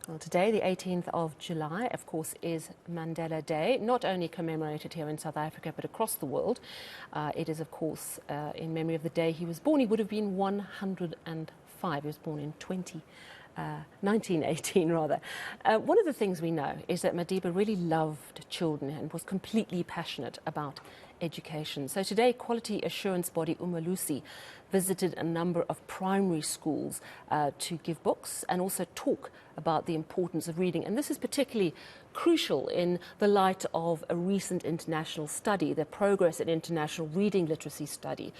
Well, today, the 18th of July, of course, is Mandela Day, not only commemorated here in South Africa, but across the world. It is, of course, in memory of the day he was born. He would have been 105. He was born in 1918, rather. One of the things we know is that Madiba really loved children and was completely passionate about education. So today, quality assurance body Umalusi visited a number of primary schools to give books and also talk about the importance of reading. And this is particularly crucial in the light of a recent international study, the Progress in International Reading Literacy study,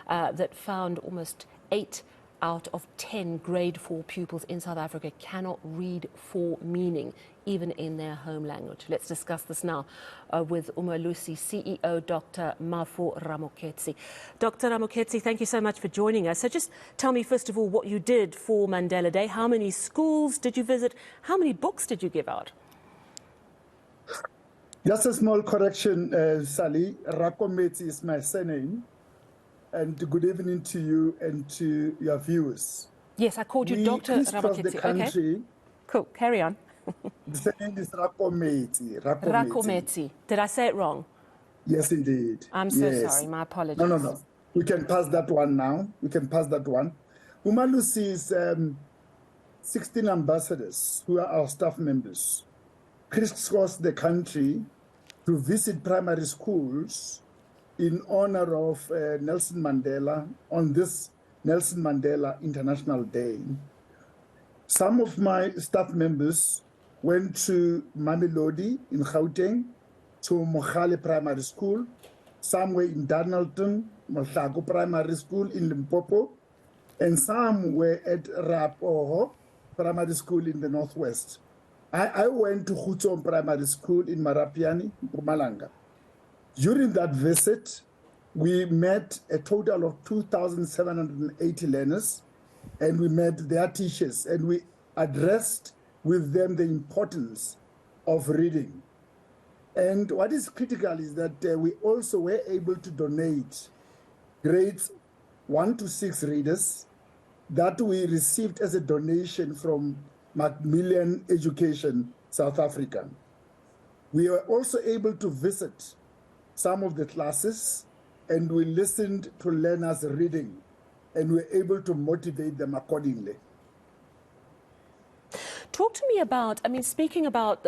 that found almost 8 out of 10 grade 4 pupils in South Africa cannot read for meaning, even in their home language. Let's discuss this now with Umalusi CEO, Dr. Mafu Ramoketsi. Dr. Ramoketsi, thank you so much for joining us. So just tell me, first of all, what you did for Mandela Day. How many schools did you visit? How many books did you give out? Just a small correction, Sally. Rakometsi is my surname. And good evening to you and to your viewers. Yes, I called you Dr. Ramoketsi. The country. Okay. Cool, carry on. The name is Rakometsi. Rakometsi. Did I say it wrong? Yes, indeed. I'm so sorry. My apologies. No. We can pass that one now. We can pass that one. Umalusi is 16 ambassadors who are our staff members, crisscross the country to visit primary schools in honor of Nelson Mandela on this Nelson Mandela International Day. Some of my staff members went to Mamelodi in Gauteng, to Mohale Primary School. Some were in Darnelton, Mohlago Primary School in Limpopo, and some were at Rapoho Primary School in the Northwest. I went to Khutsom Primary School in Marapiani, Mpumalanga. During that visit, we met a total of 2,780 learners, and we met their teachers, and we addressed with them the importance of reading. And what is critical is that we also were able to donate grades 1 to 6 readers that we received as a donation from Macmillan Education, South Africa. We were also able to visit some of the classes, and we listened to learners reading, and we were able to motivate them accordingly. Talk to me about, speaking about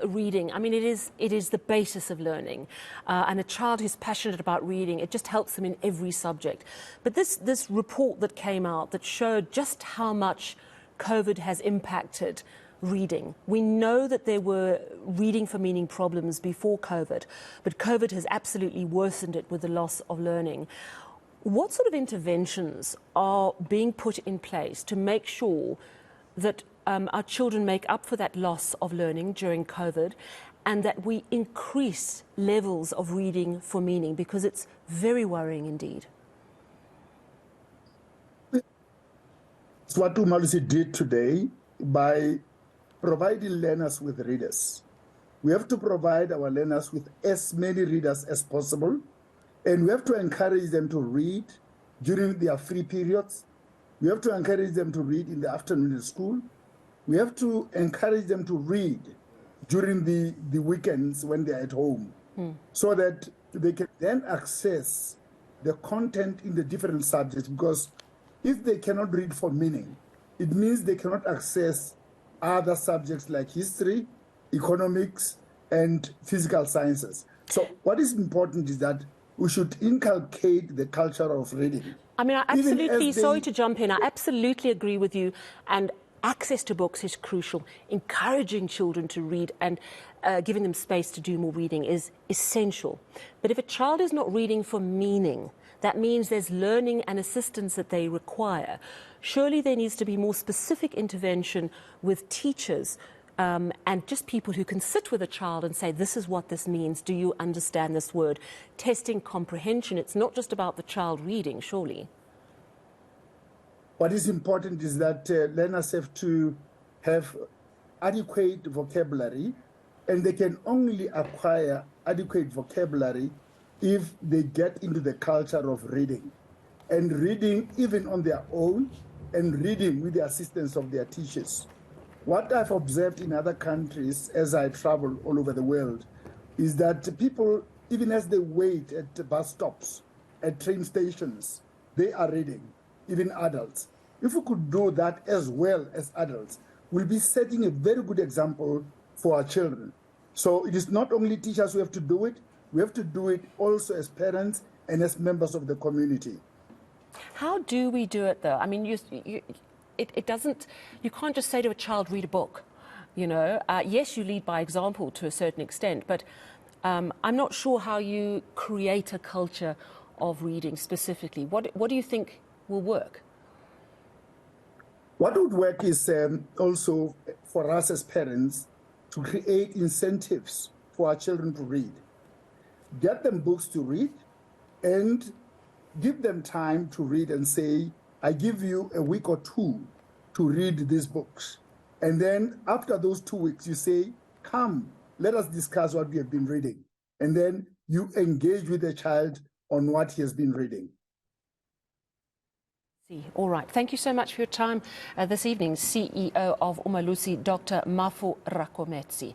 reading, it is the basis of learning. And a child who's passionate about reading, it just helps them in every subject. But this report that came out that showed just how much COVID has impacted reading. We know that there were reading for meaning problems before COVID, but COVID has absolutely worsened it with the loss of learning. What sort of interventions are being put in place to make sure that our children make up for that loss of learning during COVID, and that we increase levels of reading for meaning, because it's very worrying indeed? It's what Umalusi did today by providing learners with readers. We have to provide our learners with as many readers as possible, and we have to encourage them to read during their free periods. We have to encourage them to read in the afternoon in school. We have to encourage them to read during the weekends when they're at home, so that they can then access the content in the different subjects, because if they cannot read for meaning, it means they cannot access other subjects like history, economics, and physical sciences. So what is important is that we should inculcate the culture of reading. Sorry to jump in, I absolutely agree with you. And access to books is crucial. Encouraging children to read and giving them space to do more reading is essential. But if a child is not reading for meaning, that means there's learning and assistance that they require. Surely there needs to be more specific intervention with teachers and just people who can sit with a child and say, this is what this means. Do you understand this word? Testing comprehension. It's not just about the child reading, surely. What is important is that learners have to have adequate vocabulary, and they can only acquire adequate vocabulary if they get into the culture of reading, and reading even on their own, and reading with the assistance of their teachers. What I've observed in other countries as I travel all over the world is that people, even as they wait at the bus stops, at train stations, they are reading, even adults. If we could do that as well as adults, we'll be setting a very good example for our children. So it is not only teachers who have to do it, we have to do it also as parents and as members of the community. How do we do it, though? I mean, it doesn't, you can't just say to a child, read a book, you know. Yes, you lead by example to a certain extent, but I'm not sure how you create a culture of reading specifically. What do you think will work? What would work is also for us as parents to create incentives for our children to read. Get them books to read and give them time to read and say, I give you a week or two to read these books. And then after those 2 weeks, you say, come, let us discuss what we have been reading. And then you engage with the child on what he has been reading. All right. Thank you so much for your time this evening, CEO of Umalusi, Dr. Mafu Rakometsi.